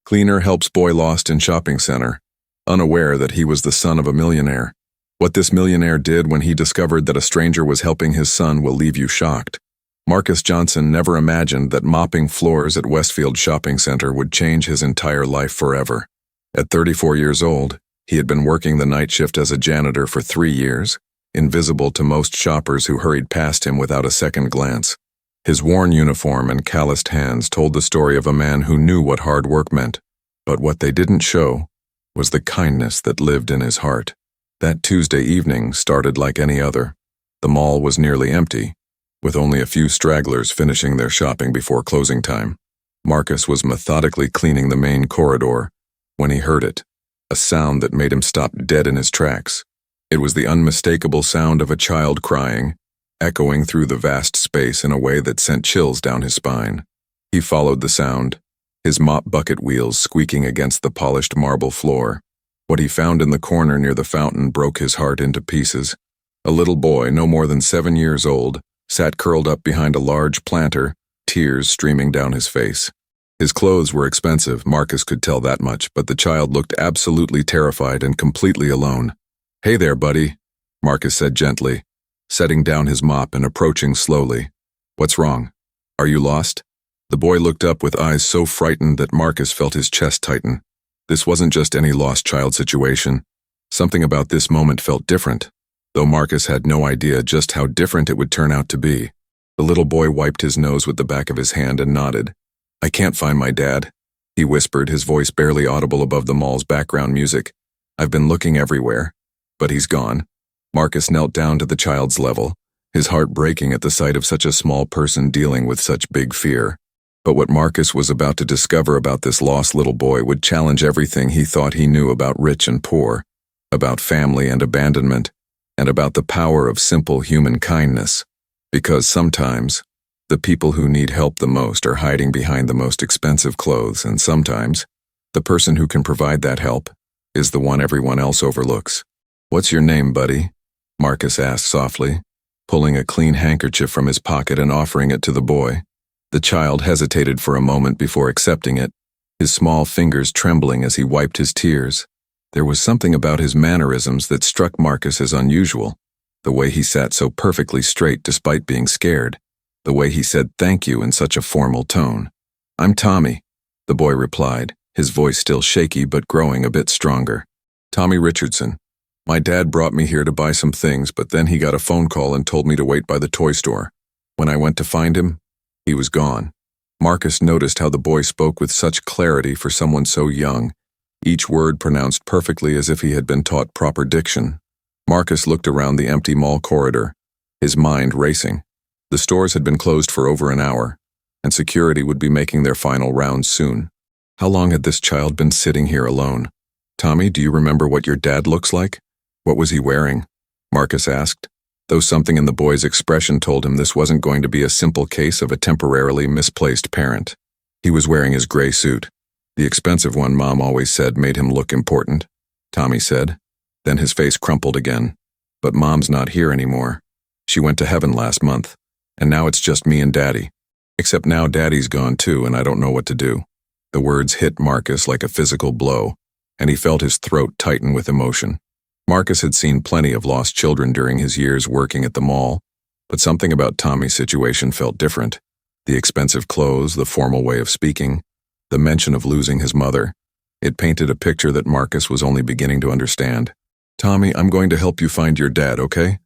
Cleaner helps boy lost in shopping center, unaware that he was the son of a millionaire. What this millionaire did when he discovered that a stranger was helping his son will leave you shocked. Marcus Johnson never imagined that mopping floors at Westfield Shopping Center would change his entire life forever. At 34 years old, he had been working the night shift as a janitor for 3 years, invisible to most shoppers who hurried past him without a second glance. His worn uniform and calloused hands told the story of a man who knew what hard work meant, but what they didn't show was the kindness that lived in his heart. That Tuesday evening started like any other. The mall was nearly empty, with only a few stragglers finishing their shopping before closing time. Marcus was methodically cleaning the main corridor when he heard it, a sound that made him stop dead in his tracks. It was the unmistakable sound of a child crying, echoing through the vast space in a way that sent chills down his spine. He followed the sound, his mop bucket wheels squeaking against the polished marble floor. What he found in the corner near the fountain broke his heart into pieces. A little boy, no more than 7 years old, sat curled up behind a large planter, tears streaming down his face. His clothes were expensive, Marcus could tell that much, but the child looked absolutely terrified and completely alone. "Hey there, buddy," Marcus said gently, setting down his mop and approaching slowly. "What's wrong? Are you lost?" The boy looked up with eyes so frightened that Marcus felt his chest tighten. This wasn't just any lost child situation. Something about this moment felt different, though Marcus had no idea just how different it would turn out to be. The little boy wiped his nose with the back of his hand and nodded. "I can't find my dad," he whispered, his voice barely audible above the mall's background music. "I've been looking everywhere, but he's gone." Marcus knelt down to the child's level, his heart breaking at the sight of such a small person dealing with such big fear. But what Marcus was about to discover about this lost little boy would challenge everything he thought he knew about rich and poor, about family and abandonment, and about the power of simple human kindness. Because sometimes, the people who need help the most are hiding behind the most expensive clothes, and sometimes, the person who can provide that help is the one everyone else overlooks. "What's your name, buddy?" Marcus asked softly, pulling a clean handkerchief from his pocket and offering it to the boy. The child hesitated for a moment before accepting it, his small fingers trembling as he wiped his tears. There was something about his mannerisms that struck Marcus as unusual, the way he sat so perfectly straight despite being scared, the way he said thank you in such a formal tone. "I'm Tommy," the boy replied, his voice still shaky but growing a bit stronger. "Tommy Richardson. My dad brought me here to buy some things, but then he got a phone call and told me to wait by the toy store. When I went to find him, he was gone." Marcus noticed how the boy spoke with such clarity for someone so young, each word pronounced perfectly as if he had been taught proper diction. Marcus looked around the empty mall corridor, his mind racing. The stores had been closed for over an hour, and security would be making their final rounds soon. How long had this child been sitting here alone? "Tommy, do you remember what your dad looks like? What was he wearing?" Marcus asked, though something in the boy's expression told him this wasn't going to be a simple case of a temporarily misplaced parent. "He was wearing his gray suit. The expensive one Mom always said made him look important," Tommy said. Then his face crumpled again. "But Mom's not here anymore. She went to heaven last month, and now it's just me and Daddy. Except now Daddy's gone too, and I don't know what to do." The words hit Marcus like a physical blow, and he felt his throat tighten with emotion. Marcus had seen plenty of lost children during his years working at the mall, but something about Tommy's situation felt different. The expensive clothes, the formal way of speaking, the mention of losing his mother. It painted a picture that Marcus was only beginning to understand. "Tommy, I'm going to help you find your dad, okay?"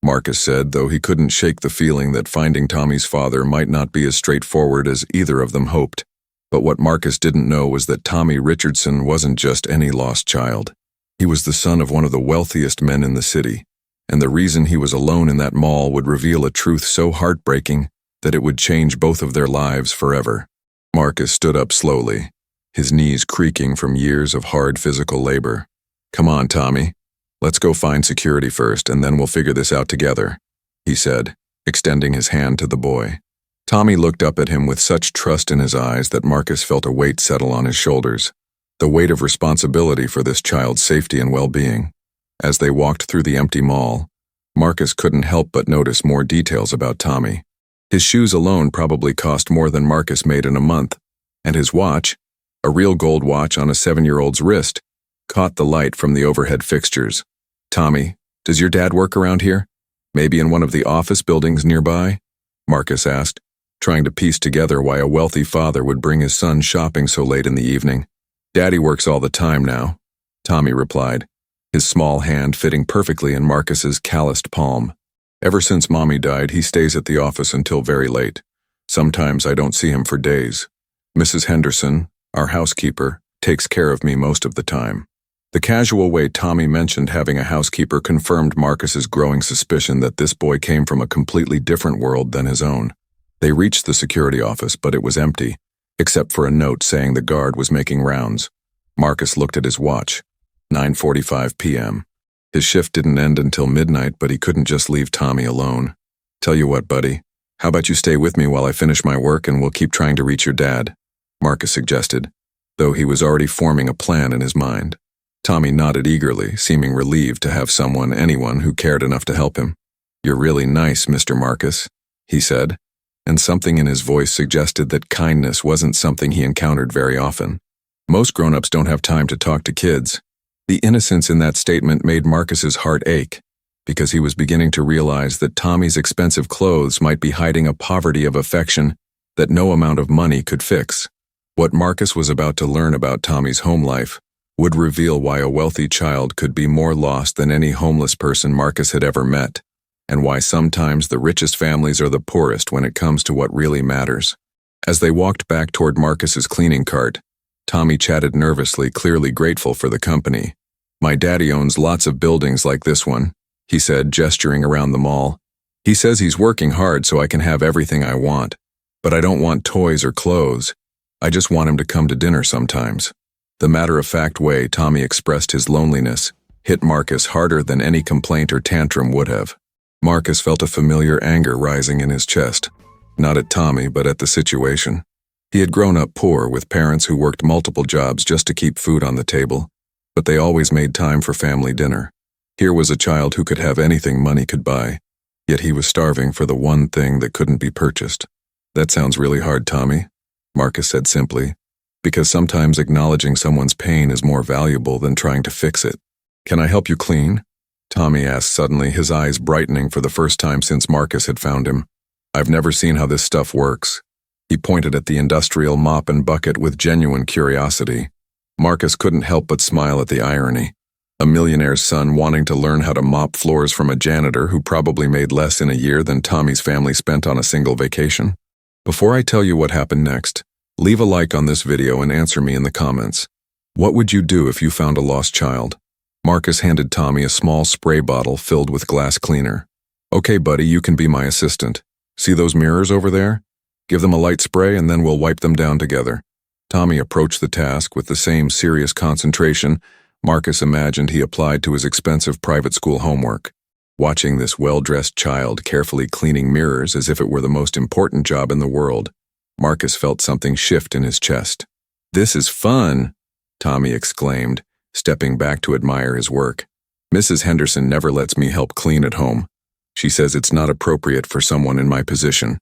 Marcus said, though he couldn't shake the feeling that finding Tommy's father might not be as straightforward as either of them hoped. But what Marcus didn't know was that Tommy Richardson wasn't just any lost child. He was the son of one of the wealthiest men in the city, and the reason he was alone in that mall would reveal a truth so heartbreaking that it would change both of their lives forever. Marcus stood up slowly, his knees creaking from years of hard physical labor. "Come on, Tommy. Let's go find security first, and then we'll figure this out together," he said, extending his hand to the boy. Tommy looked up at him with such trust in his eyes that Marcus felt a weight settle on his shoulders, the weight of responsibility for this child's safety and well-being. As they walked through the empty mall, Marcus couldn't help but notice more details about Tommy. His shoes alone probably cost more than Marcus made in a month, and his watch, A real gold watch on a 7-year-old's wrist caught the light from the overhead fixtures. "Tommy, does your dad work around here? Maybe in one of the office buildings nearby?" Marcus asked, trying to piece together why a wealthy father would bring his son shopping so late in the evening. "Daddy works all the time now," Tommy replied, his small hand fitting perfectly in Marcus's calloused palm. "Ever since Mommy died, he stays at the office until very late. Sometimes I don't see him for days. Mrs. Henderson, our housekeeper, takes care of me most of the time." The casual way Tommy mentioned having a housekeeper confirmed Marcus's growing suspicion that this boy came from a completely different world than his own. They reached the security office, but it was empty, except for a note saying the guard was making rounds. Marcus looked at his watch. 9:45 p.m. His shift didn't end until midnight, but he couldn't just leave Tommy alone. "Tell you what, buddy, how about you stay with me while I finish my work and we'll keep trying to reach your dad?" Marcus suggested, though he was already forming a plan in his mind. Tommy nodded eagerly, seeming relieved to have anyone who cared enough to help him. "You're really nice, Mr. Marcus," he said, and something in his voice suggested that kindness wasn't something he encountered very often. Most grown-ups don't have time to talk to kids. The innocence in that statement made Marcus's heart ache, because he was beginning to realize that Tommy's expensive clothes might be hiding a poverty of affection that no amount of money could fix. What Marcus was about to learn about Tommy's home life would reveal why a wealthy child could be more lost than any homeless person Marcus had ever met, and why sometimes the richest families are the poorest when it comes to what really matters. As they walked back toward Marcus's cleaning cart, Tommy chatted nervously, clearly grateful for the company. "My daddy owns lots of buildings like this one," he said, gesturing around the mall. "He says he's working hard so I can have everything I want, but I don't want toys or clothes. I just want him to come to dinner sometimes." The matter-of-fact way Tommy expressed his loneliness hit Marcus harder than any complaint or tantrum would have. Marcus felt a familiar anger rising in his chest, not at Tommy but at the situation. He had grown up poor with parents who worked multiple jobs just to keep food on the table, but they always made time for family dinner. Here was a child who could have anything money could buy, yet he was starving for the one thing that couldn't be purchased. "That sounds really hard, Tommy," Marcus said simply, because sometimes acknowledging someone's pain is more valuable than trying to fix it. "Can I help you clean?" Tommy asked suddenly, his eyes brightening for the first time since Marcus had found him. "I've never seen how this stuff works." He pointed at the industrial mop and bucket with genuine curiosity. Marcus couldn't help but smile at the irony. A millionaire's son wanting to learn how to mop floors from a janitor who probably made less in a year than Tommy's family spent on a single vacation. Before I tell you what happened next, leave a like on this video and answer me in the comments. What would you do if you found a lost child? Marcus handed Tommy a small spray bottle filled with glass cleaner. "Okay, buddy, you can be my assistant. See those mirrors over there? Give them a light spray and then we'll wipe them down together." Tommy approached the task with the same serious concentration Marcus imagined he applied to his expensive private school homework. Watching this well-dressed child carefully cleaning mirrors as if it were the most important job in the world, Marcus felt something shift in his chest. "This is fun," Tommy exclaimed, stepping back to admire his work. "Mrs. Henderson never lets me help clean at home. She says it's not appropriate for someone in my position."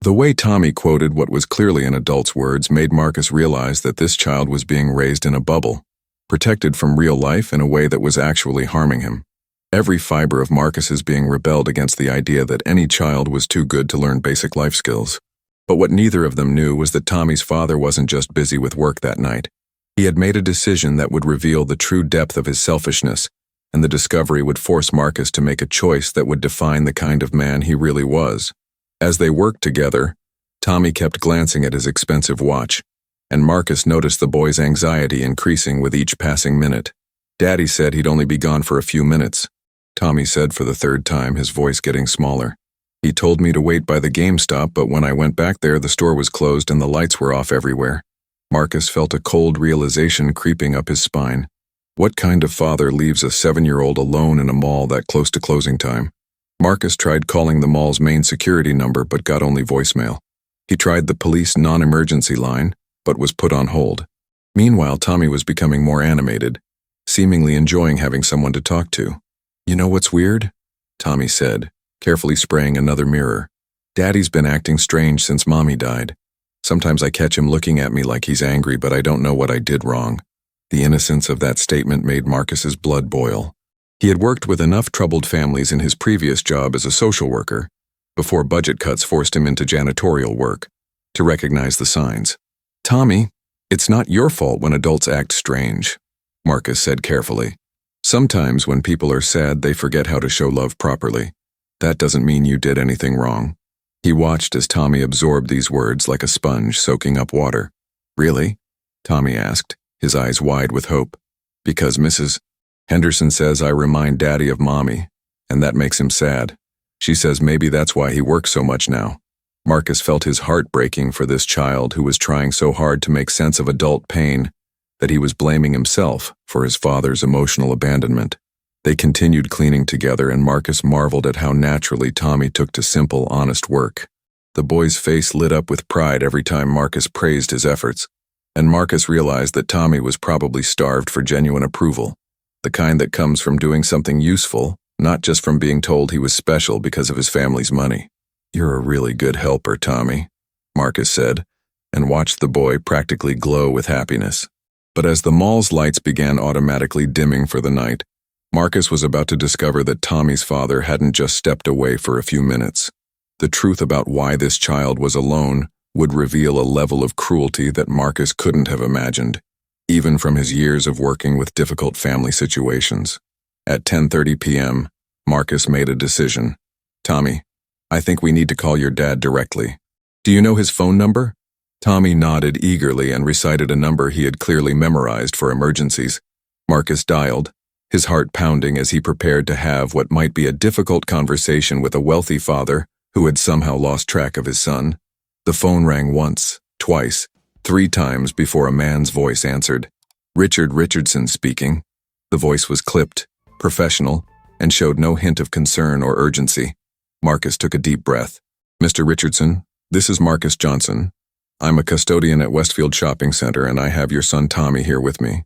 The way Tommy quoted what was clearly an adult's words made Marcus realize that this child was being raised in a bubble, protected from real life in a way that was actually harming him. Every fiber of Marcus's being rebelled against the idea that any child was too good to learn basic life skills. But what neither of them knew was that Tommy's father wasn't just busy with work that night. He had made a decision that would reveal the true depth of his selfishness, and the discovery would force Marcus to make a choice that would define the kind of man he really was. As they worked together, Tommy kept glancing at his expensive watch, and Marcus noticed the boy's anxiety increasing with each passing minute. "Daddy said he'd only be gone for a few minutes," Tommy said for the third time, his voice getting smaller. "He told me to wait by the GameStop, but when I went back there, the store was closed and the lights were off everywhere." Marcus felt a cold realization creeping up his spine. What kind of father leaves a 7-year-old alone in a mall that close to closing time? Marcus tried calling the mall's main security number but got only voicemail. He tried the police non-emergency line, but was put on hold. Meanwhile, Tommy was becoming more animated, seemingly enjoying having someone to talk to. "You know what's weird?" Tommy said, carefully spraying another mirror. "Daddy's been acting strange since Mommy died. Sometimes I catch him looking at me like he's angry, but I don't know what I did wrong. The innocence of that statement made Marcus's blood boil. He had worked with enough troubled families in his previous job as a social worker, before budget cuts forced him into janitorial work, to recognize the signs. "Tommy, it's not your fault when adults act strange," Marcus said carefully. "Sometimes when people are sad, they forget how to show love properly. That doesn't mean you did anything wrong." He watched as Tommy absorbed these words like a sponge soaking up water. "Really?" Tommy asked, his eyes wide with hope. "Because Mrs. Henderson says I remind Daddy of Mommy, and that makes him sad. She says maybe that's why he works so much now." Marcus felt his heart breaking for this child who was trying so hard to make sense of adult pain that he was blaming himself for his father's emotional abandonment. They continued cleaning together, and Marcus marveled at how naturally Tommy took to simple, honest work. The boy's face lit up with pride every time Marcus praised his efforts, and Marcus realized that Tommy was probably starved for genuine approval, the kind that comes from doing something useful, not just from being told he was special because of his family's money. "You're a really good helper, Tommy," Marcus said, and watched the boy practically glow with happiness. But as the mall's lights began automatically dimming for the night, Marcus was about to discover that Tommy's father hadn't just stepped away for a few minutes. The truth about why this child was alone would reveal a level of cruelty that Marcus couldn't have imagined, even from his years of working with difficult family situations. At 10:30 p.m., Marcus made a decision. "Tommy, I think we need to call your dad directly. Do you know his phone number?" Tommy nodded eagerly and recited a number he had clearly memorized for emergencies. Marcus dialed, his heart pounding as he prepared to have what might be a difficult conversation with a wealthy father who had somehow lost track of his son. The phone rang once, twice, 3 times before a man's voice answered. "Richard Richardson speaking." The voice was clipped, professional, and showed no hint of concern or urgency. Marcus took a deep breath. "Mr. Richardson, this is Marcus Johnson. I'm a custodian at Westfield Shopping Center, and I have your son Tommy here with me.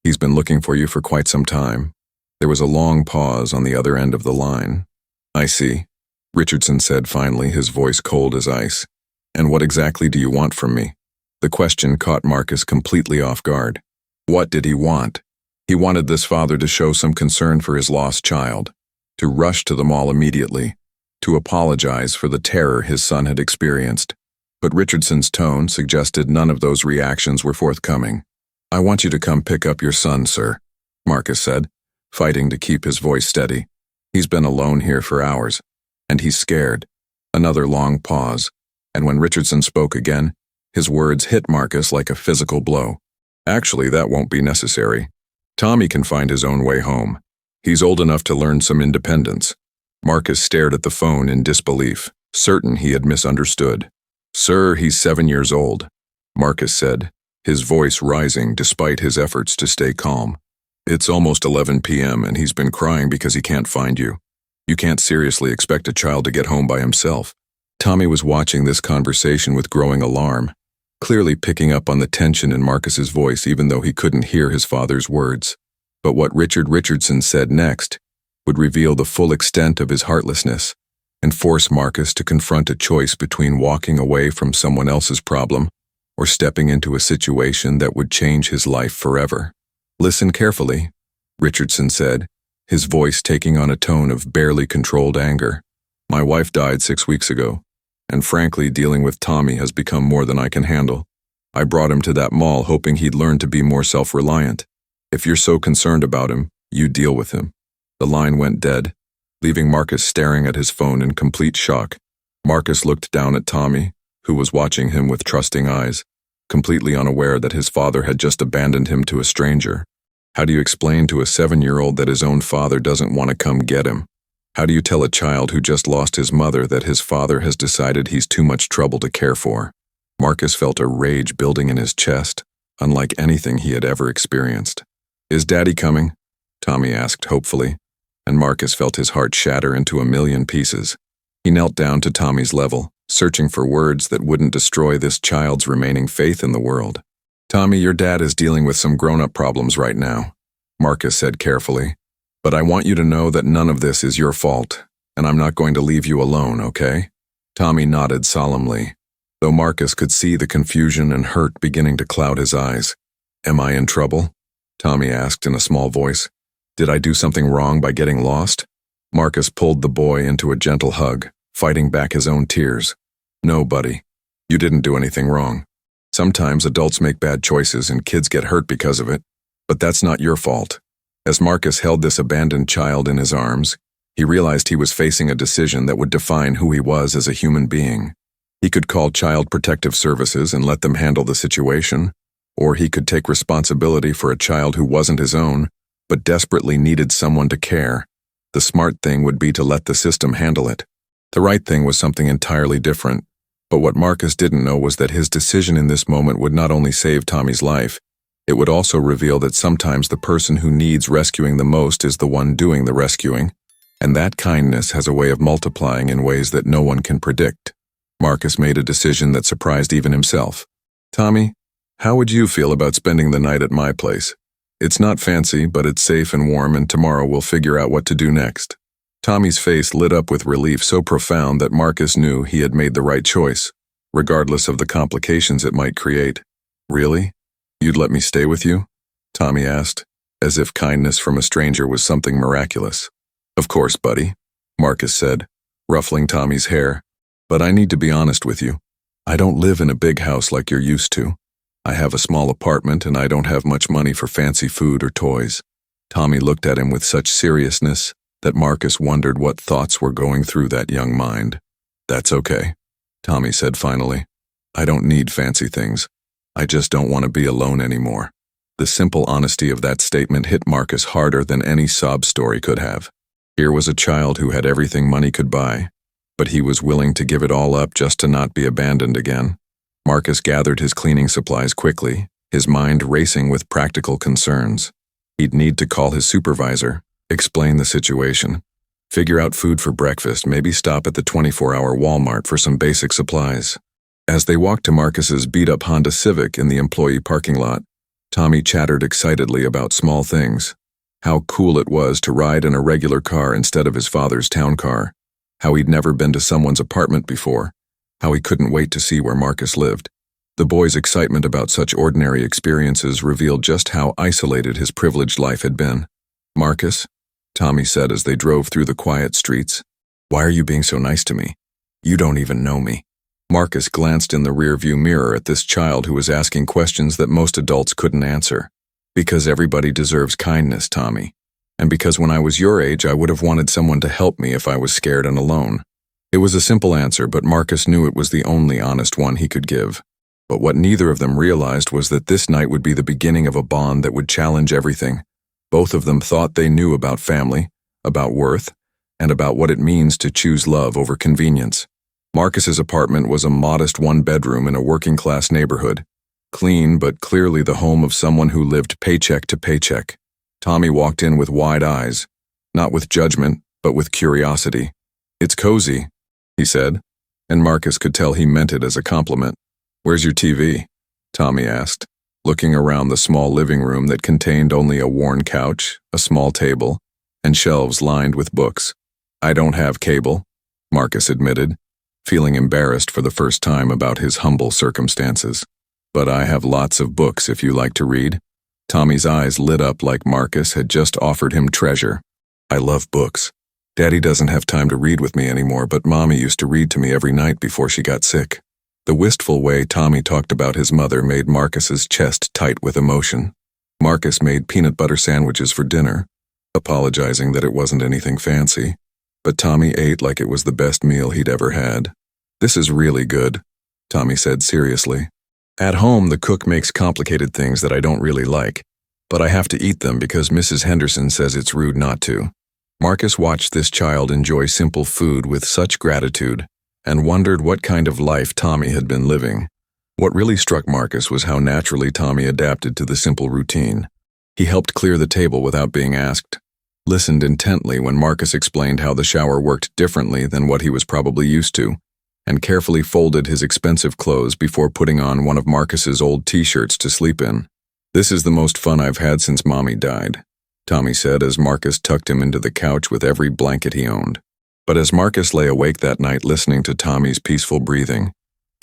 He's been looking for you for quite some time." There was a long pause on the other end of the line. "I see," Richardson said finally, his voice cold as ice. "And what exactly do you want from me?" The question caught Marcus completely off guard. What did he want? He wanted this father to show some concern for his lost child, to rush to the mall immediately, to apologize for the terror his son had experienced. But Richardson's tone suggested none of those reactions were forthcoming. "I want you to come pick up your son, sir," Marcus said, fighting to keep his voice steady. "He's been alone here for hours, and he's scared." Another long pause, and when Richardson spoke again, his words hit Marcus like a physical blow. "Actually, that won't be necessary. Tommy can find his own way home. He's old enough to learn some independence." Marcus stared at the phone in disbelief, certain he had misunderstood. "Sir, he's 7 years old," Marcus said, his voice rising despite his efforts to stay calm. "It's almost 11 p.m. and he's been crying because he can't find you. You can't seriously expect a child to get home by himself." Tommy was watching this conversation with growing alarm, clearly picking up on the tension in Marcus's voice even though he couldn't hear his father's words. But what Richard Richardson said next would reveal the full extent of his heartlessness and force Marcus to confront a choice between walking away from someone else's problem or stepping into a situation that would change his life forever. "Listen carefully," Richardson said, his voice taking on a tone of barely controlled anger. "My wife died 6 weeks ago, and frankly, dealing with Tommy has become more than I can handle. I brought him to that mall hoping he'd learn to be more self-reliant. If you're so concerned about him, you deal with him." The line went dead, leaving Marcus staring at his phone in complete shock. Marcus looked down at Tommy, who was watching him with trusting eyes, completely unaware that his father had just abandoned him to a stranger. How do you explain to a 7-year-old that his own father doesn't want to come get him? How do you tell a child who just lost his mother that his father has decided he's too much trouble to care for? Marcus felt a rage building in his chest, unlike anything he had ever experienced. "Is Daddy coming?" Tommy asked hopefully, and Marcus felt his heart shatter into a million pieces. He knelt down to Tommy's level, searching for words that wouldn't destroy this child's remaining faith in the world. "Tommy, your dad is dealing with some grown-up problems right now," Marcus said carefully. "But I want you to know that none of this is your fault, and I'm not going to leave you alone, okay?" Tommy nodded solemnly. though Marcus could see the confusion and hurt beginning to cloud his eyes. "Am I in trouble?" Tommy asked in a small voice. "Did I do something wrong by getting lost?" Marcus pulled the boy into a gentle hug, fighting back his own tears. "No, buddy. You didn't do anything wrong. Sometimes adults make bad choices and kids get hurt because of it, but that's not your fault." As Marcus held this abandoned child in his arms, he realized he was facing a decision that would define who he was as a human being. He could call Child Protective Services and let them handle the situation, or he could take responsibility for a child who wasn't his own, but desperately needed someone to care. The smart thing would be to let the system handle it. The right thing was something entirely different, but what Marcus didn't know was that his decision in this moment would not only save Tommy's life, it would also reveal that sometimes the person who needs rescuing the most is the one doing the rescuing, and that kindness has a way of multiplying in ways that no one can predict. Marcus made a decision that surprised even himself. "Tommy, how would you feel about spending the night at my place? It's not fancy, but it's safe and warm, and tomorrow we'll figure out what to do next." Tommy's face lit up with relief so profound that Marcus knew he had made the right choice, regardless of the complications it might create. "Really? You'd let me stay with you?" Tommy asked, as if kindness from a stranger was something miraculous. "Of course, buddy," Marcus said, ruffling Tommy's hair. "But I need to be honest with you. I don't live in a big house like you're used to. I have a small apartment and I don't have much money for fancy food or toys." Tommy looked at him with such seriousness that Marcus wondered what thoughts were going through that young mind. "That's okay," Tommy said finally. "I don't need fancy things. I just don't want to be alone anymore." The simple honesty of that statement hit Marcus harder than any sob story could have. Here was a child who had everything money could buy, but he was willing to give it all up just to not be abandoned again. Marcus gathered his cleaning supplies quickly, his mind racing with practical concerns. He'd need to call his supervisor, explain the situation, figure out food for breakfast, maybe stop at the 24-hour Walmart for some basic supplies. As they walked to Marcus's beat-up Honda Civic in the employee parking lot, Tommy chattered excitedly about small things. How cool it was to ride in a regular car instead of his father's town car. How he'd never been to someone's apartment before. How he couldn't wait to see where Marcus lived. The boy's excitement about such ordinary experiences revealed just how isolated his privileged life had been. "Marcus," Tommy said as they drove through the quiet streets, "why are you being so nice to me? You don't even know me." Marcus glanced in the rearview mirror at this child who was asking questions that most adults couldn't answer. "Because everybody deserves kindness, Tommy. And because when I was your age, I would have wanted someone to help me if I was scared and alone." It was a simple answer, but Marcus knew it was the only honest one he could give. But what neither of them realized was that this night would be the beginning of a bond that would challenge everything. Both of them thought they knew about family, about worth, and about what it means to choose love over convenience. Marcus's apartment was a modest one-bedroom in a working-class neighborhood. Clean, but clearly the home of someone who lived paycheck to paycheck. Tommy walked in with wide eyes, not with judgment, but with curiosity. "It's cozy," he said, and Marcus could tell he meant it as a compliment. "Where's your TV?" Tommy asked, looking around the small living room that contained only a worn couch, a small table, and shelves lined with books. "I don't have cable," Marcus admitted, feeling embarrassed for the first time about his humble circumstances. "But I have lots of books if you like to read." Tommy's eyes lit up like Marcus had just offered him treasure. "I love books. Daddy doesn't have time to read with me anymore, but Mommy used to read to me every night before she got sick." The wistful way Tommy talked about his mother made Marcus's chest tight with emotion. Marcus made peanut butter sandwiches for dinner, apologizing that it wasn't anything fancy, but Tommy ate like it was the best meal he'd ever had. "This is really good," Tommy said seriously. "At home, the cook makes complicated things that I don't really like, but I have to eat them because Mrs. Henderson says it's rude not to." Marcus watched this child enjoy simple food with such gratitude and wondered what kind of life Tommy had been living. What really struck Marcus was how naturally Tommy adapted to the simple routine. He helped clear the table without being asked, listened intently when Marcus explained how the shower worked differently than what he was probably used to, and carefully folded his expensive clothes before putting on one of Marcus's old t-shirts to sleep in. "This is the most fun I've had since Mommy died," Tommy said as Marcus tucked him into the couch with every blanket he owned. But as Marcus lay awake that night listening to Tommy's peaceful breathing,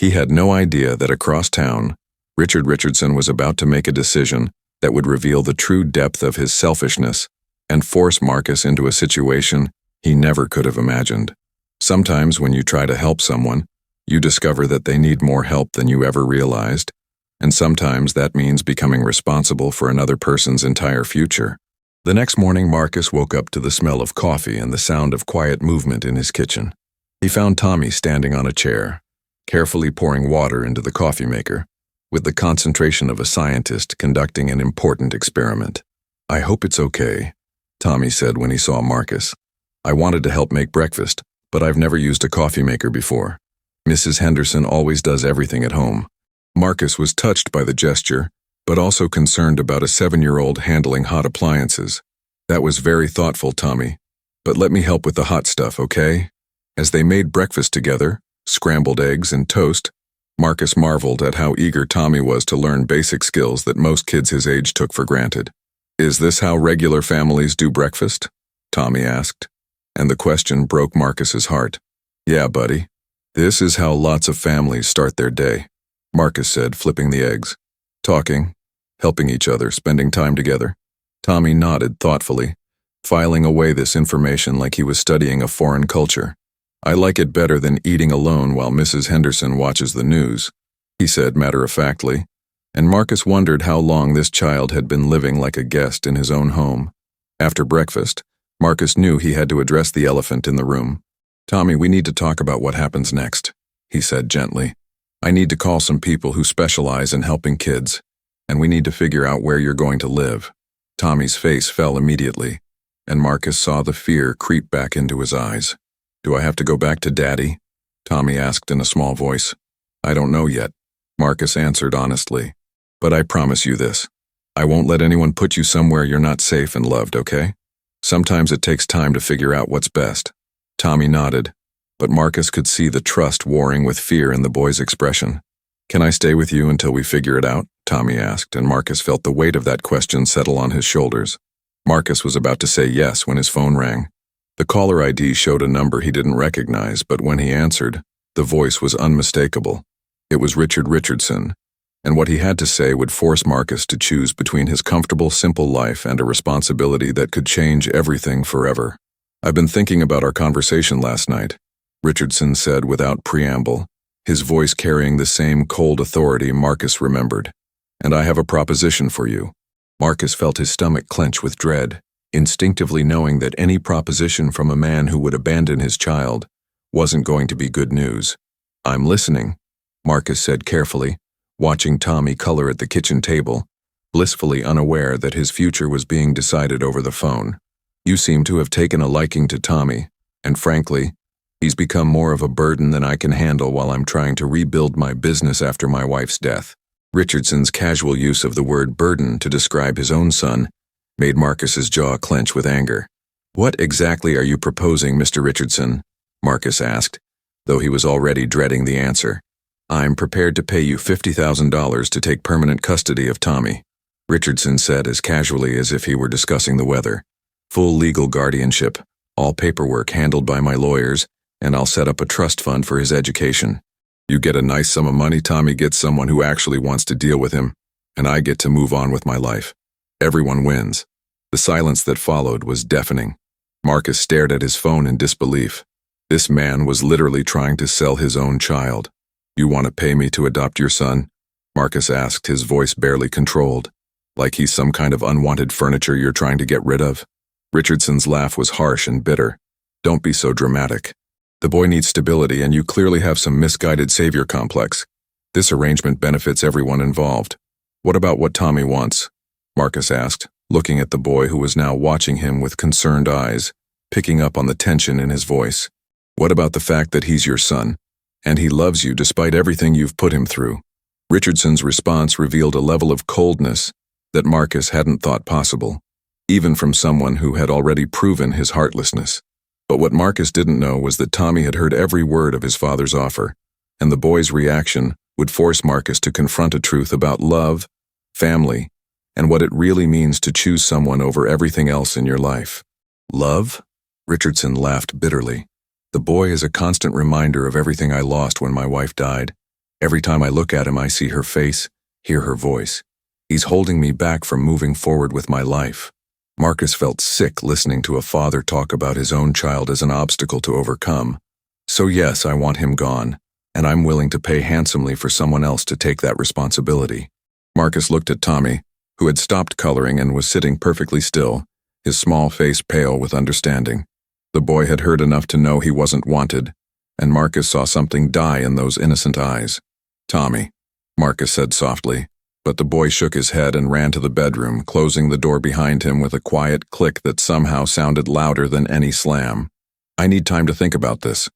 He had no idea that across town, Richard Richardson was about to make a decision that would reveal the true depth of his selfishness and force Marcus into a situation he never could have imagined. Sometimes when you try to help someone, you discover that they need more help than you ever realized, and sometimes that means becoming responsible for another person's entire future. The next morning, Marcus woke up to the smell of coffee and the sound of quiet movement in his kitchen. He found Tommy standing on a chair, carefully pouring water into the coffee maker, with the concentration of a scientist conducting an important experiment. "I hope it's okay," Tommy said when he saw Marcus. "I wanted to help make breakfast, but I've never used a coffee maker before. Mrs. Henderson always does everything at home." Marcus was touched by the gesture, but also concerned about a 7-year-old handling hot appliances. "That was very thoughtful, Tommy. But let me help with the hot stuff, okay?" As they made breakfast together, scrambled eggs and toast, Marcus marveled at how eager Tommy was to learn basic skills that most kids his age took for granted. "Is this how regular families do breakfast?" Tommy asked, and the question broke Marcus's heart. "Yeah, buddy. This is how lots of families start their day," Marcus said, flipping the eggs. "Talking, helping each other, spending time together." Tommy nodded thoughtfully, filing away this information like he was studying a foreign culture. "I like it better than eating alone while Mrs. Henderson watches the news," he said matter-of-factly, and Marcus wondered how long this child had been living like a guest in his own home. After breakfast, Marcus knew he had to address the elephant in the room. "Tommy, we need to talk about what happens next," he said gently. "I need to call some people who specialize in helping kids, and we need to figure out where you're going to live." Tommy's face fell immediately, and Marcus saw the fear creep back into his eyes. "Do I have to go back to Daddy?" Tommy asked in a small voice. "I don't know yet," Marcus answered honestly. "But I promise you this. I won't let anyone put you somewhere you're not safe and loved, okay? Sometimes it takes time to figure out what's best." Tommy nodded, but Marcus could see the trust warring with fear in the boy's expression. "Can I stay with you until we figure it out?" Tommy asked, and Marcus felt the weight of that question settle on his shoulders. Marcus was about to say yes when his phone rang. The caller ID showed a number he didn't recognize, but when he answered, the voice was unmistakable. It was Richard Richardson, and what he had to say would force Marcus to choose between his comfortable, simple life and a responsibility that could change everything forever. "I've been thinking about our conversation last night," Richardson said without preamble, his voice carrying the same cold authority Marcus remembered. "And I have a proposition for you." Marcus felt his stomach clench with dread, instinctively knowing that any proposition from a man who would abandon his child wasn't going to be good news. "I'm listening," Marcus said carefully, watching Tommy color at the kitchen table, blissfully unaware that his future was being decided over the phone. "You seem to have taken a liking to Tommy, and frankly, he's become more of a burden than I can handle while I'm trying to rebuild my business after my wife's death." Richardson's casual use of the word burden to describe his own son made Marcus's jaw clench with anger. "What exactly are you proposing, Mr. Richardson?" Marcus asked, though he was already dreading the answer. "I'm prepared to pay you $50,000 to take permanent custody of Tommy," Richardson said as casually as if he were discussing the weather. "Full legal guardianship, all paperwork handled by my lawyers, and I'll set up a trust fund for his education. You get a nice sum of money, Tommy gets someone who actually wants to deal with him, and I get to move on with my life. Everyone wins." The silence that followed was deafening. Marcus stared at his phone in disbelief. This man was literally trying to sell his own child. "You want to pay me to adopt your son?" Marcus asked, his voice barely controlled. "Like he's some kind of unwanted furniture you're trying to get rid of?" Richardson's laugh was harsh and bitter. "Don't be so dramatic. The boy needs stability, and you clearly have some misguided savior complex. This arrangement benefits everyone involved. What about what Tommy wants?" Marcus asked, looking at the boy who was now watching him with concerned eyes, picking up on the tension in his voice. "What about the fact that he's your son, and he loves you despite everything you've put him through?" Richardson's response revealed a level of coldness that Marcus hadn't thought possible, even from someone who had already proven his heartlessness. But what Marcus didn't know was that Tommy had heard every word of his father's offer, and the boy's reaction would force Marcus to confront a truth about love, family, and what it really means to choose someone over everything else in your life. "Love?" Richardson laughed bitterly. "The boy is a constant reminder of everything I lost when my wife died. Every time I look at him, I see her face, hear her voice. He's holding me back from moving forward with my life. Marcus felt sick listening to a father talk about his own child as an obstacle to overcome. So yes, I want him gone, and I'm willing to pay handsomely for someone else to take that responsibility. Marcus looked at Tommy, who had stopped coloring and was sitting perfectly still, his small face pale with understanding. The boy had heard enough to know he wasn't wanted, and Marcus saw something die in those innocent eyes. "Tommy," Marcus said softly, but the boy shook his head and ran to the bedroom, closing the door behind him with a quiet click that somehow sounded louder than any slam. "I need time to think about this,"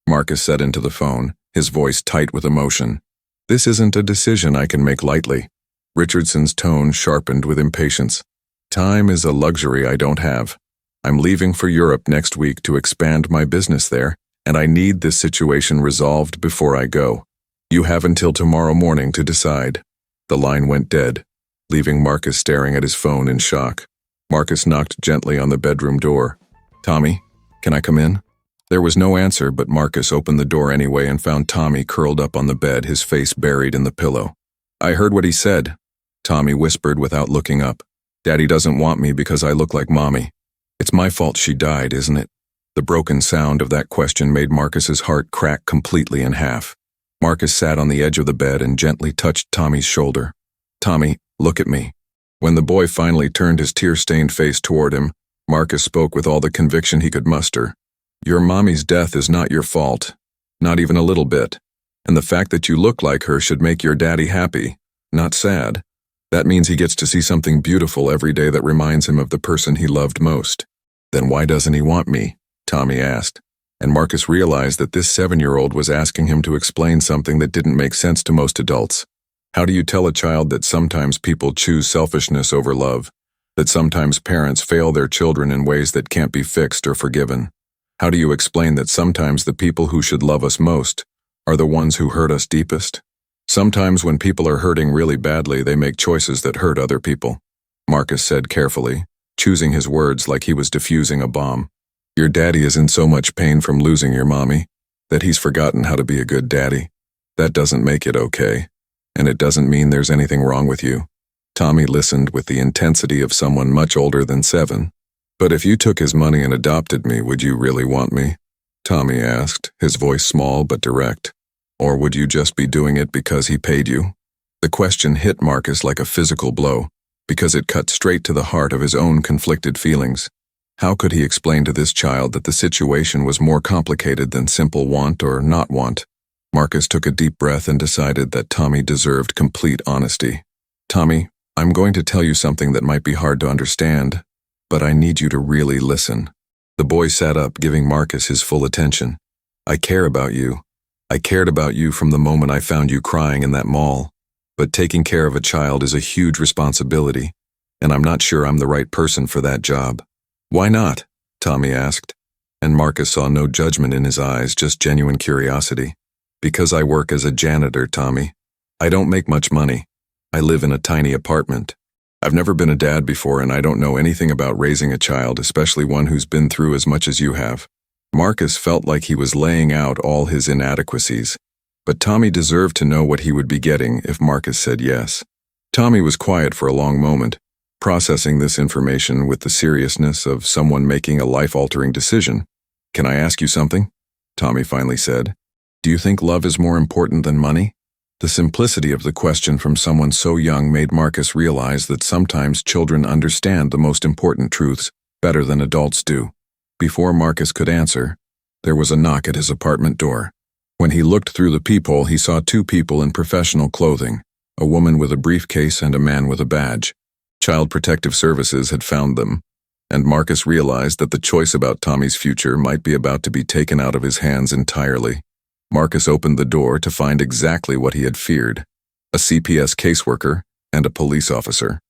Marcus said into the phone, his voice tight with emotion. "This isn't a decision I can make lightly." Richardson's tone sharpened with impatience. "Time is a luxury I don't have. I'm leaving for Europe next week to expand my business there, and I need this situation resolved before I go. You have until tomorrow morning to decide." The line went dead, leaving Marcus staring at his phone in shock. Marcus knocked gently on the bedroom door. "Tommy, can I come in?" There was no answer, but Marcus opened the door anyway and found Tommy curled up on the bed, his face buried in the pillow. "I heard what he said," Tommy whispered without looking up. "Daddy doesn't want me because I look like Mommy. It's my fault she died, isn't it?" The broken sound of that question made Marcus's heart crack completely in half. Marcus sat on the edge of the bed and gently touched Tommy's shoulder. "Tommy, look at me." When the boy finally turned his tear-stained face toward him, Marcus spoke with all the conviction he could muster. "Your mommy's death is not your fault, not even a little bit. And the fact that you look like her should make your daddy happy, not sad. That means he gets to see something beautiful every day that reminds him of the person he loved most." "Then why doesn't he want me?" Tommy asked. And Marcus realized that this 7-year-old was asking him to explain something that didn't make sense to most adults. How do you tell a child that sometimes people choose selfishness over love, that sometimes parents fail their children in ways that can't be fixed or forgiven? How do you explain that sometimes the people who should love us most are the ones who hurt us deepest? Sometimes when people are hurting really badly, they make choices that hurt other people, Marcus said carefully, choosing his words like he was defusing a bomb. "Your daddy is in so much pain from losing your mommy that he's forgotten how to be a good daddy. That doesn't make it okay, and it doesn't mean there's anything wrong with you." Tommy listened with the intensity of someone much older than 7. "But if you took his money and adopted me, would you really want me?" Tommy asked, his voice small but direct. "Or would you just be doing it because he paid you?" The question hit Marcus like a physical blow, because it cut straight to the heart of his own conflicted feelings. How could he explain to this child that the situation was more complicated than simple want or not want? Marcus took a deep breath and decided that Tommy deserved complete honesty. "Tommy, I'm going to tell you something that might be hard to understand, but I need you to really listen." The boy sat up, giving Marcus his full attention. "I care about you. I cared about you from the moment I found you crying in that mall. But taking care of a child is a huge responsibility, and I'm not sure I'm the right person for that job." "Why not?" Tommy asked, and Marcus saw no judgment in his eyes, just genuine curiosity. "Because I work as a janitor, Tommy. I don't make much money. I live in a tiny apartment. I've never been a dad before, and I don't know anything about raising a child, especially one who's been through as much as you have." Marcus felt like he was laying out all his inadequacies, but Tommy deserved to know what he would be getting if Marcus said yes. Tommy was quiet for a long moment, processing this information with the seriousness of someone making a life-altering decision. "Can I ask you something?" Tommy finally said. "Do you think love is more important than money?" The simplicity of the question from someone so young made Marcus realize that sometimes children understand the most important truths better than adults do. Before Marcus could answer, there was a knock at his apartment door. When he looked through the peephole, he saw 2 people in professional clothing, a woman with a briefcase and a man with a badge. Child Protective Services had found them, and Marcus realized that the choice about Tommy's future might be about to be taken out of his hands entirely. Marcus opened the door to find exactly what he had feared: a CPS caseworker and a police officer.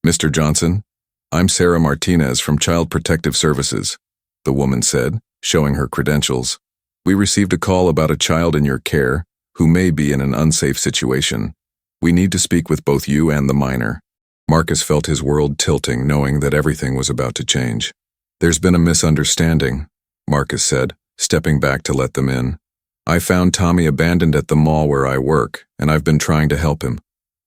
"Mr. Johnson, I'm Sarah Martinez from Child Protective Services," the woman said, showing her credentials. "We received a call about a child in your care who may be in an unsafe situation. We need to speak with both you and the minor." Marcus felt his world tilting, knowing that everything was about to change. "There's been a misunderstanding," Marcus said, stepping back to let them in. I found Tommy abandoned at the mall where I work, and I've been trying to help him.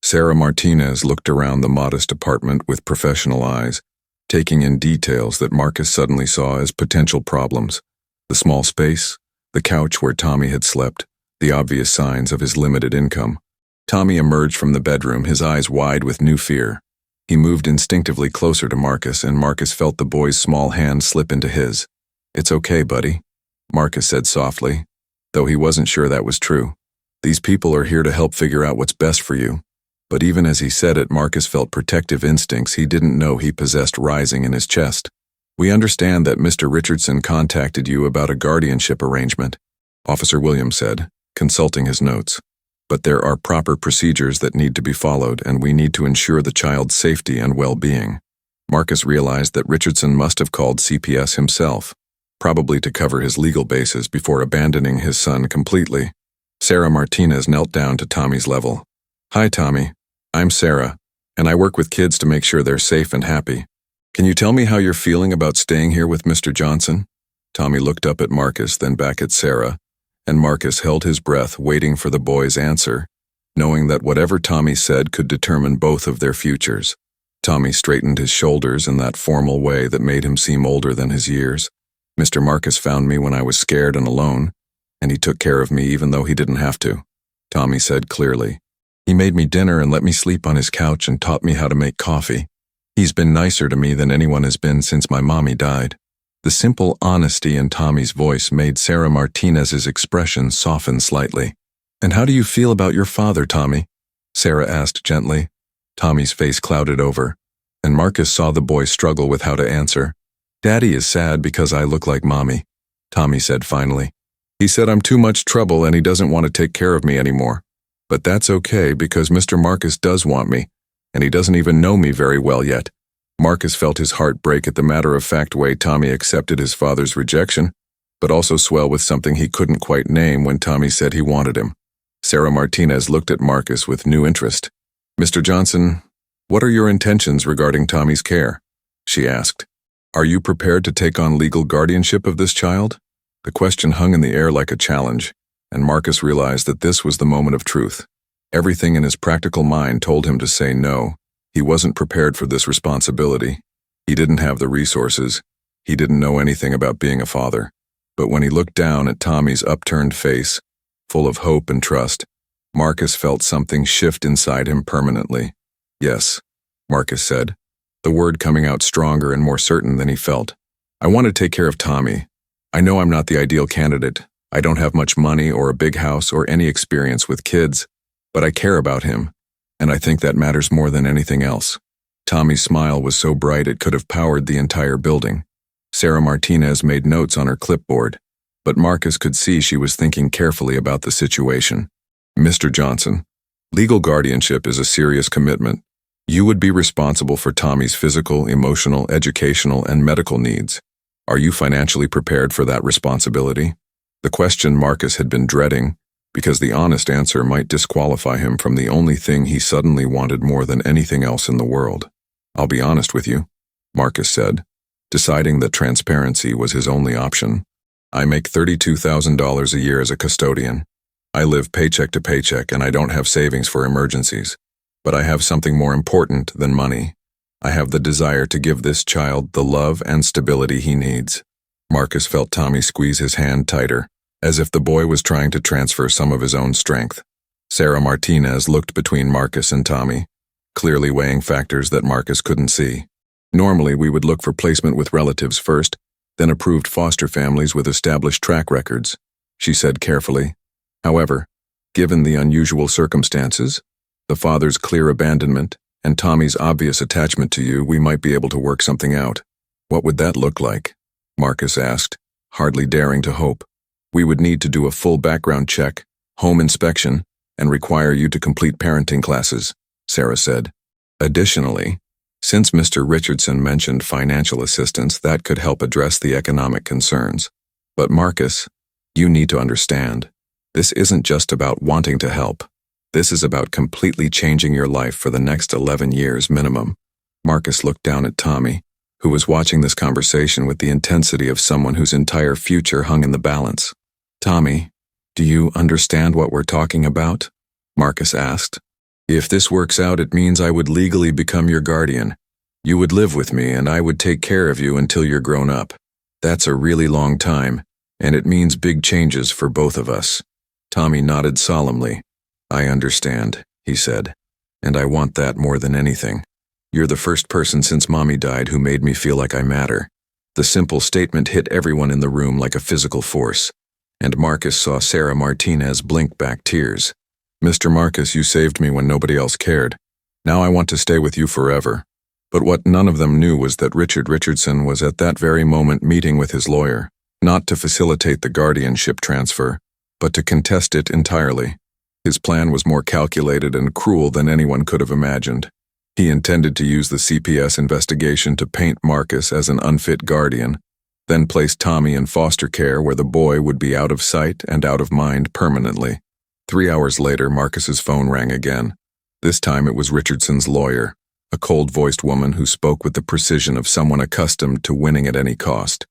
Sarah Martinez looked around the modest apartment with professional eyes, taking in details that Marcus suddenly saw as potential problems. The small space, the couch where Tommy had slept, the obvious signs of his limited income. Tommy emerged from the bedroom, his eyes wide with new fear. He moved instinctively closer to Marcus, and Marcus felt the boy's small hand slip into his. "It's okay, buddy," Marcus said softly, though he wasn't sure that was true. "These people are here to help figure out what's best for you." But even as he said it, Marcus felt protective instincts he didn't know he possessed rising in his chest. "We understand that Mr. Richardson contacted you about a guardianship arrangement," Officer Williams said, consulting his notes. "But there are proper procedures that need to be followed, and we need to ensure the child's safety and well-being." Marcus realized that Richardson must have called CPS himself, probably to cover his legal bases before abandoning his son completely. Sarah Martinez knelt down to Tommy's level. "Hi, Tommy. I'm Sarah, and I work with kids to make sure they're safe and happy. Can you tell me how you're feeling about staying here with Mr. Johnson?" Tommy looked up at Marcus, then back at Sarah, and Marcus held his breath, waiting for the boy's answer, knowing that whatever Tommy said could determine both of their futures. Tommy straightened his shoulders in that formal way that made him seem older than his years. "Mr. Marcus found me when I was scared and alone, and he took care of me even though he didn't have to," Tommy said clearly. "He made me dinner and let me sleep on his couch and taught me how to make coffee. He's been nicer to me than anyone has been since my mommy died." The simple honesty in Tommy's voice made Sarah Martinez's expression soften slightly. "And how do you feel about your father, Tommy?" Sarah asked gently. Tommy's face clouded over, and Marcus saw the boy struggle with how to answer. "Daddy is sad because I look like Mommy," Tommy said finally. "He said I'm too much trouble and he doesn't want to take care of me anymore. But that's okay because Mr. Marcus does want me, and he doesn't even know me very well yet." Marcus felt his heart break at the matter-of-fact way Tommy accepted his father's rejection, but also swell with something he couldn't quite name when Tommy said he wanted him. Sarah Martinez looked at Marcus with new interest. "Mr. Johnson, what are your intentions regarding Tommy's care?" she asked. "Are you prepared to take on legal guardianship of this child?" The question hung in the air like a challenge, and Marcus realized that this was the moment of truth. Everything in his practical mind told him to say no. He wasn't prepared for this responsibility. He didn't have the resources. He didn't know anything about being a father. But when he looked down at Tommy's upturned face, full of hope and trust, Marcus felt something shift inside him permanently. "Yes," Marcus said, the word coming out stronger and more certain than he felt. "I want to take care of Tommy. I know I'm not the ideal candidate. I don't have much money or a big house or any experience with kids, but I care about him, and I think that matters more than anything else." Tommy's smile was so bright it could have powered the entire building. Sarah Martinez made notes on her clipboard, but Marcus could see she was thinking carefully about the situation. "Mr. Johnson, legal guardianship is a serious commitment. You would be responsible for Tommy's physical, emotional, educational, and medical needs. Are you financially prepared for that responsibility?" The question Marcus had been dreading, because the honest answer might disqualify him from the only thing he suddenly wanted more than anything else in the world. "I'll be honest with you," Marcus said, deciding that transparency was his only option. "I make $32,000 a year as a custodian. I live paycheck to paycheck and I don't have savings for emergencies. But I have something more important than money. I have the desire to give this child the love and stability he needs." Marcus felt Tommy squeeze his hand tighter, as if the boy was trying to transfer some of his own strength. Sarah Martinez looked between Marcus and Tommy, clearly weighing factors that Marcus couldn't see. "Normally we would look for placement with relatives first, then approved foster families with established track records," she said carefully. "However, given the unusual circumstances, the father's clear abandonment, and Tommy's obvious attachment to you, we might be able to work something out." "What would that look like?" Marcus asked, hardly daring to hope. "We would need to do a full background check, home inspection, and require you to complete parenting classes," Sarah said. "Additionally, since Mr. Richardson mentioned financial assistance, that could help address the economic concerns. But Marcus, you need to understand, this isn't just about wanting to help. This is about completely changing your life for the next 11 years minimum." Marcus looked down at Tommy, who was watching this conversation with the intensity of someone whose entire future hung in the balance. "Tommy, Do you understand what we're talking about? Marcus asked. If this works out, it means I would legally become your guardian. You would live with me and I would take care of you until you're grown up. That's a really long time, and it means big changes for both of us. Tommy nodded solemnly. I understand, he said, and I want that more than anything. You're the first person since Mommy died who made me feel like I matter. The simple statement hit everyone in the room like a physical force, and Marcus saw Sarah Martinez blink back tears. Mr. Marcus, you saved me when nobody else cared. Now I want to stay with you forever. But what none of them knew was that Richard Richardson was at that very moment meeting with his lawyer, not to facilitate the guardianship transfer, but to contest it entirely. His plan was more calculated and cruel than anyone could have imagined. He intended to use the CPS investigation to paint Marcus as an unfit guardian, then place Tommy in foster care where the boy would be out of sight and out of mind permanently. 3 hours later, Marcus's phone rang again. This time it was Richardson's lawyer, a cold-voiced woman who spoke with the precision of someone accustomed to winning at any cost.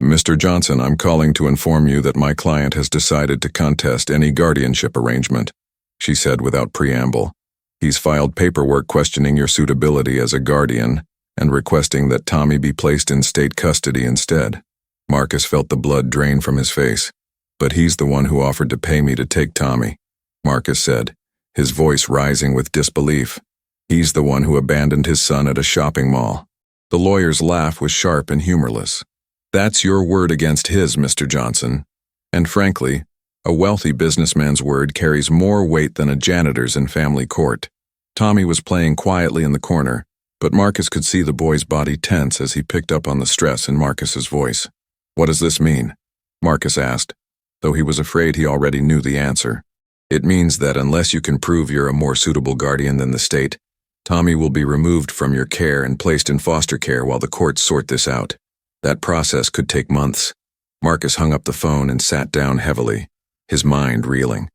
Mr. Johnson, I'm calling to inform you that my client has decided to contest any guardianship arrangement, she said without preamble. He's filed paperwork questioning your suitability as a guardian and requesting that Tommy be placed in state custody instead. Marcus felt the blood drain from his face. But he's the one who offered to pay me to take Tommy, Marcus said, his voice rising with disbelief. He's the one who abandoned his son at a shopping mall. The lawyer's laugh was sharp and humorless. That's your word against his, Mr. Johnson. And frankly, a wealthy businessman's word carries more weight than a janitor's in family court. Tommy was playing quietly in the corner, but Marcus could see the boy's body tense as he picked up on the stress in Marcus's voice. What does this mean? Marcus asked, though he was afraid he already knew the answer. It means that unless you can prove you're a more suitable guardian than the state, Tommy will be removed from your care and placed in foster care while the courts sort this out. That process could take months. Marcus hung up the phone and sat down heavily, his mind reeling.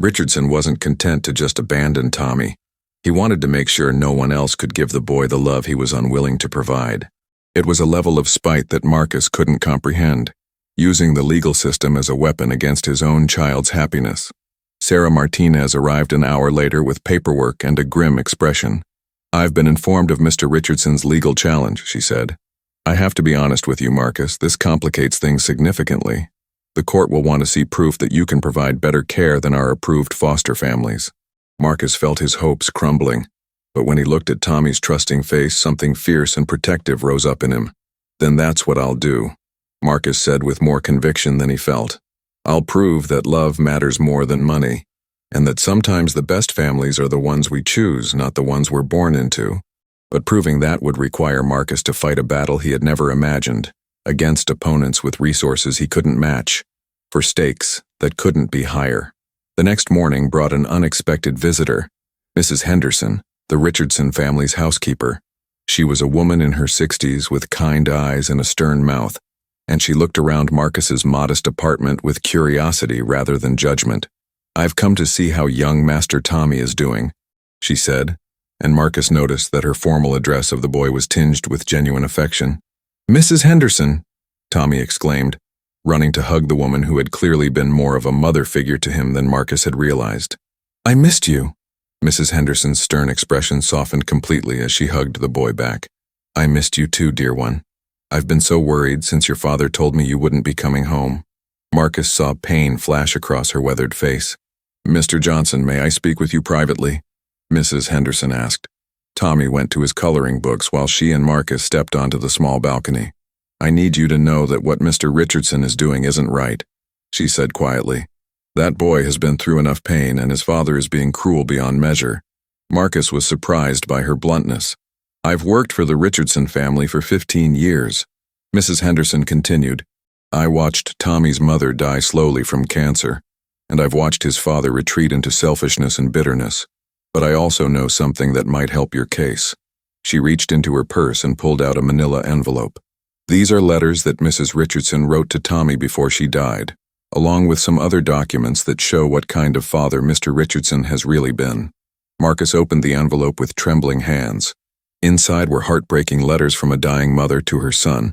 Richardson wasn't content to just abandon Tommy. He wanted to make sure no one else could give the boy the love he was unwilling to provide. It was a level of spite that Marcus couldn't comprehend, using the legal system as a weapon against his own child's happiness. Sarah Martinez arrived an hour later with paperwork and a grim expression. I've been informed of Mr. Richardson's legal challenge, she said. I have to be honest with you, Marcus, this complicates things significantly. The court will want to see proof that you can provide better care than our approved foster families. Marcus felt his hopes crumbling, but when he looked at Tommy's trusting face, something fierce and protective rose up in him. Then that's what I'll do, Marcus said with more conviction than he felt. I'll prove that love matters more than money, and that sometimes the best families are the ones we choose, not the ones we're born into. But proving that would require Marcus to fight a battle he had never imagined, against opponents with resources he couldn't match, for stakes that couldn't be higher. The next morning brought an unexpected visitor, Mrs. Henderson, the Richardson family's housekeeper. She was a woman in her 60s with kind eyes and a stern mouth, and she looked around Marcus's modest apartment with curiosity rather than judgment. I've come to see how young Master Tommy is doing, she said, and Marcus noticed that her formal address of the boy was tinged with genuine affection. Mrs. Henderson, Tommy exclaimed, running to hug the woman who had clearly been more of a mother figure to him than Marcus had realized. I missed you. Mrs. Henderson's stern expression softened completely as she hugged the boy back. I missed you too, dear one. I've been so worried since your father told me you wouldn't be coming home. Marcus saw pain flash across her weathered face. Mr. Johnson, may I speak with you privately? Mrs. Henderson asked. Tommy went to his coloring books while she and Marcus stepped onto the small balcony. I need you to know that what Mr. Richardson is doing isn't right, she said quietly. That boy has been through enough pain and his father is being cruel beyond measure. Marcus was surprised by her bluntness. I've worked for the Richardson family for 15 years, Mrs. Henderson continued. I watched Tommy's mother die slowly from cancer, and I've watched his father retreat into selfishness and bitterness. But I also know something that might help your case. She reached into her purse and pulled out a manila envelope. These are letters that Mrs. Richardson wrote to Tommy before she died, along with some other documents that show what kind of father Mr. Richardson has really been. Marcus opened the envelope with trembling hands. Inside were heartbreaking letters from a dying mother to her son,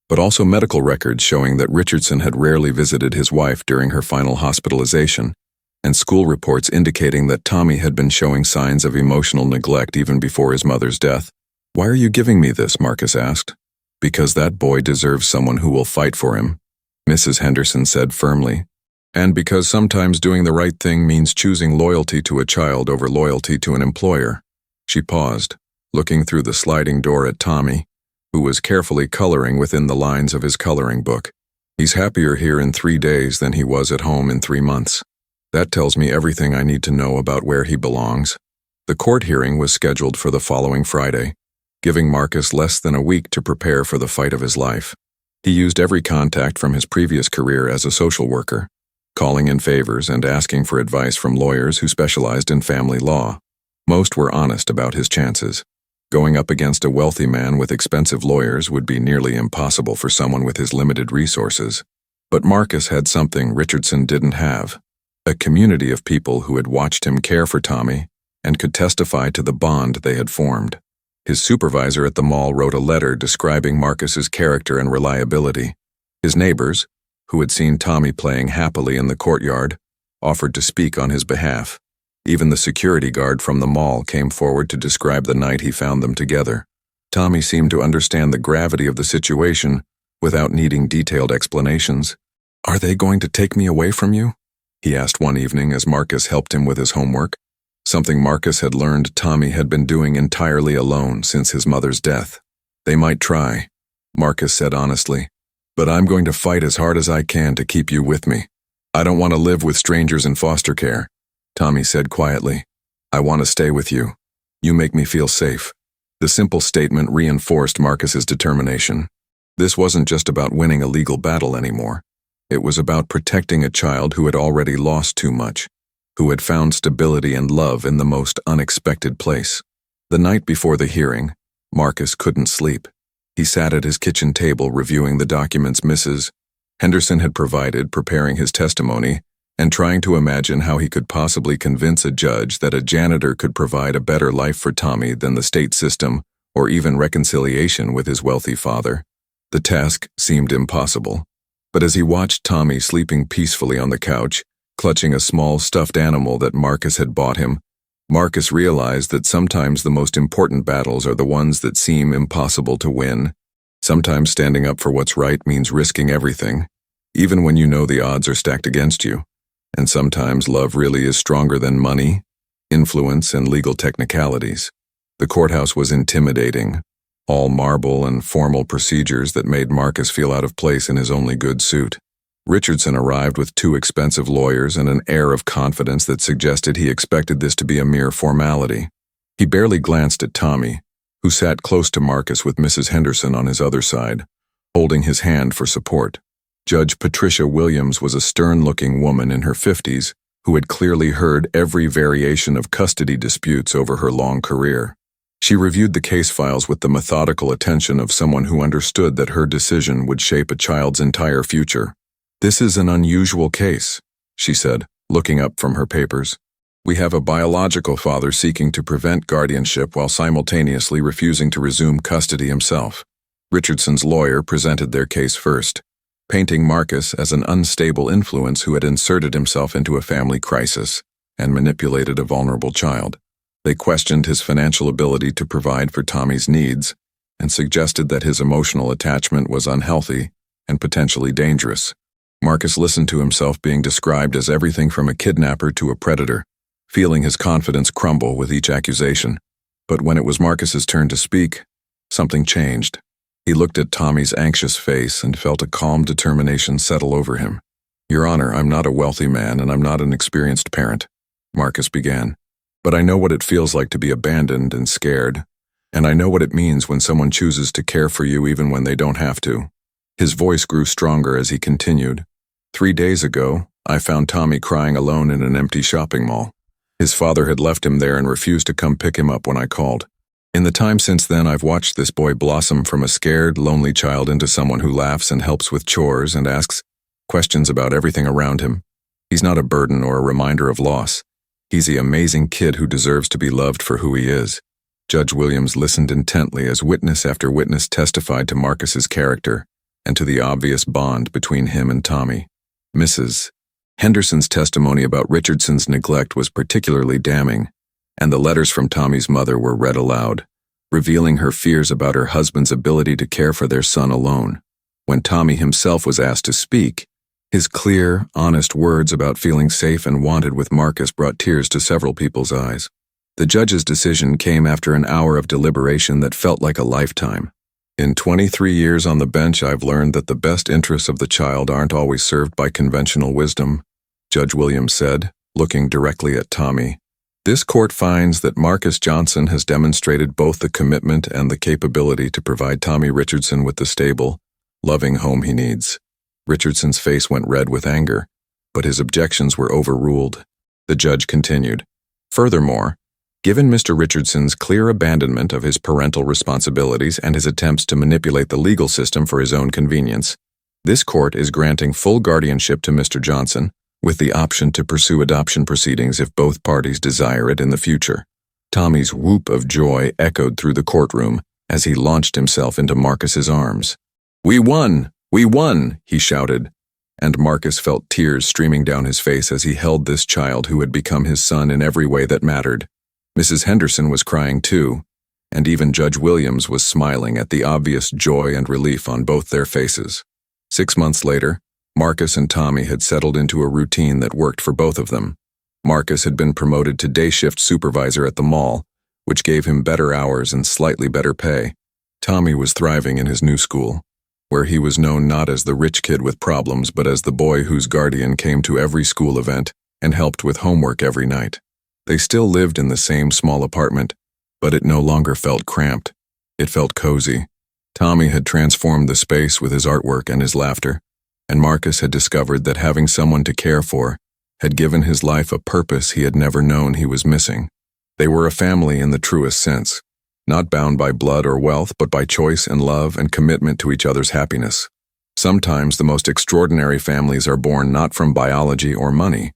but also medical records showing that Richardson had rarely visited his wife during her final hospitalization, and school reports indicating that Tommy had been showing signs of emotional neglect even before his mother's death. "Why are you giving me this?" Marcus asked. "Because that boy deserves someone who will fight for him," Mrs. Henderson said firmly. "And because sometimes doing the right thing means choosing loyalty to a child over loyalty to an employer." She paused, looking through the sliding door at Tommy, who was carefully coloring within the lines of his coloring book. "He's happier here in 3 days than he was at home in 3 months. That tells me everything I need to know about where he belongs." The court hearing was scheduled for the following Friday, giving Marcus less than a week to prepare for the fight of his life. He used every contact from his previous career as a social worker, calling in favors and asking for advice from lawyers who specialized in family law. Most were honest about his chances. Going up against a wealthy man with expensive lawyers would be nearly impossible for someone with his limited resources. But Marcus had something Richardson didn't have: a community of people who had watched him care for Tommy and could testify to the bond they had formed. His supervisor at the mall wrote a letter describing Marcus's character and reliability. His neighbors, who had seen Tommy playing happily in the courtyard, offered to speak on his behalf. Even the security guard from the mall came forward to describe the night he found them together. Tommy seemed to understand the gravity of the situation without needing detailed explanations. "Are they going to take me away from you?" he asked one evening as Marcus helped him with his homework. Something Marcus had learned Tommy had been doing entirely alone since his mother's death. "They might try," Marcus said honestly, "but I'm going to fight as hard as I can to keep you with me. I don't want to live with strangers in foster care," Tommy said quietly. "I want to stay with you. You make me feel safe." The simple statement reinforced Marcus's determination. This wasn't just about winning a legal battle anymore. It was about protecting a child who had already lost too much, who had found stability and love in the most unexpected place. The night before the hearing, Marcus couldn't sleep. He sat at his kitchen table reviewing the documents Mrs. Henderson had provided, preparing his testimony, and trying to imagine how he could possibly convince a judge that a janitor could provide a better life for Tommy than the state system or even reconciliation with his wealthy father. The task seemed impossible. But as he watched Tommy sleeping peacefully on the couch, clutching a small stuffed animal that Marcus had bought him, Marcus realized that sometimes the most important battles are the ones that seem impossible to win. Sometimes standing up for what's right means risking everything, even when you know the odds are stacked against you. And sometimes love really is stronger than money, influence, and legal technicalities. The courthouse was intimidating, all marble and formal procedures that made Marcus feel out of place in his only good suit. Richardson arrived with 2 expensive lawyers and an air of confidence that suggested he expected this to be a mere formality. He barely glanced at Tommy, who sat close to Marcus with Mrs. Henderson on his other side, holding his hand for support. Judge Patricia Williams was a stern-looking woman in her 50s who had clearly heard every variation of custody disputes over her long career. She reviewed the case files with the methodical attention of someone who understood that her decision would shape a child's entire future. "This is an unusual case," she said, looking up from her papers. "We have a biological father seeking to prevent guardianship while simultaneously refusing to resume custody himself." Richardson's lawyer presented their case first, painting Marcus as an unstable influence who had inserted himself into a family crisis and manipulated a vulnerable child. They questioned his financial ability to provide for Tommy's needs and suggested that his emotional attachment was unhealthy and potentially dangerous. Marcus listened to himself being described as everything from a kidnapper to a predator, feeling his confidence crumble with each accusation. But when it was Marcus's turn to speak, something changed. He looked at Tommy's anxious face and felt a calm determination settle over him. "Your Honor, I'm not a wealthy man and I'm not an experienced parent," Marcus began. "But I know what it feels like to be abandoned and scared, and I know what it means when someone chooses to care for you even when they don't have to." His voice grew stronger as he continued. 3 days ago, I found Tommy crying alone in an empty shopping mall. His father had left him there and refused to come pick him up when I called. In the time since then, I've watched this boy blossom from a scared, lonely child into someone who laughs and helps with chores and asks questions about everything around him. He's not a burden or a reminder of loss. He's the amazing kid who deserves to be loved for who he is. Judge Williams listened intently as witness after witness testified to Marcus's character, and to the obvious bond between him and Tommy. Mrs. Henderson's testimony about Richardson's neglect was particularly damning, and the letters from Tommy's mother were read aloud, revealing her fears about her husband's ability to care for their son alone. When Tommy himself was asked to speak, his clear, honest words about feeling safe and wanted with Marcus brought tears to several people's eyes. The judge's decision came after an hour of deliberation that felt like a lifetime. In 23 years on the bench, I've learned that the best interests of the child aren't always served by conventional wisdom, Judge Williams said, looking directly at Tommy. This court finds that Marcus Johnson has demonstrated both the commitment and the capability to provide Tommy Richardson with the stable, loving home he needs. Richardson's face went red with anger, but his objections were overruled. The judge continued. Furthermore, given Mr. Richardson's clear abandonment of his parental responsibilities and his attempts to manipulate the legal system for his own convenience, this court is granting full guardianship to Mr. Johnson, with the option to pursue adoption proceedings if both parties desire it in the future. Tommy's whoop of joy echoed through the courtroom as he launched himself into Marcus's arms. "We won! We won!" he shouted, and Marcus felt tears streaming down his face as he held this child who had become his son in every way that mattered. Mrs. Henderson was crying too, and even Judge Williams was smiling at the obvious joy and relief on both their faces. 6 months later, Marcus and Tommy had settled into a routine that worked for both of them. Marcus had been promoted to day shift supervisor at the mall, which gave him better hours and slightly better pay. Tommy was thriving in his new school, where he was known not as the rich kid with problems but as the boy whose guardian came to every school event and helped with homework every night. They still lived in the same small apartment, but it no longer felt cramped. It felt cozy. Tommy had transformed the space with his artwork and his laughter, and Marcus had discovered that having someone to care for had given his life a purpose he had never known he was missing. They were a family in the truest sense, not bound by blood or wealth, but by choice and love and commitment to each other's happiness. Sometimes the most extraordinary families are born not from biology or money,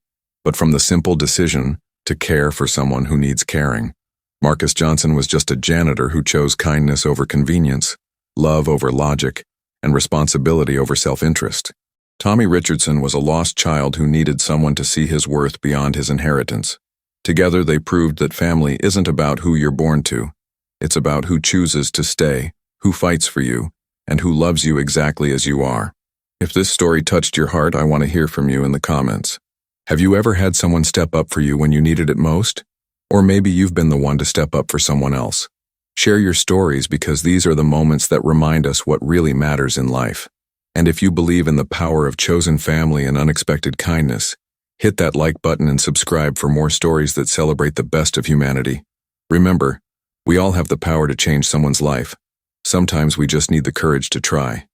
but from the simple decision to care for someone who needs caring. Marcus Johnson was just a janitor who chose kindness over convenience, love over logic, and responsibility over self-interest. Tommy Richardson was a lost child who needed someone to see his worth beyond his inheritance. Together they proved that family isn't about who you're born to. It's about who chooses to stay, who fights for you, and who loves you exactly as you are. If this story touched your heart, I want to hear from you in the comments. Have you ever had someone step up for you when you needed it most? Or maybe you've been the one to step up for someone else. Share your stories because these are the moments that remind us what really matters in life. And if you believe in the power of chosen family and unexpected kindness, hit that like button and subscribe for more stories that celebrate the best of humanity. Remember, we all have the power to change someone's life. Sometimes we just need the courage to try.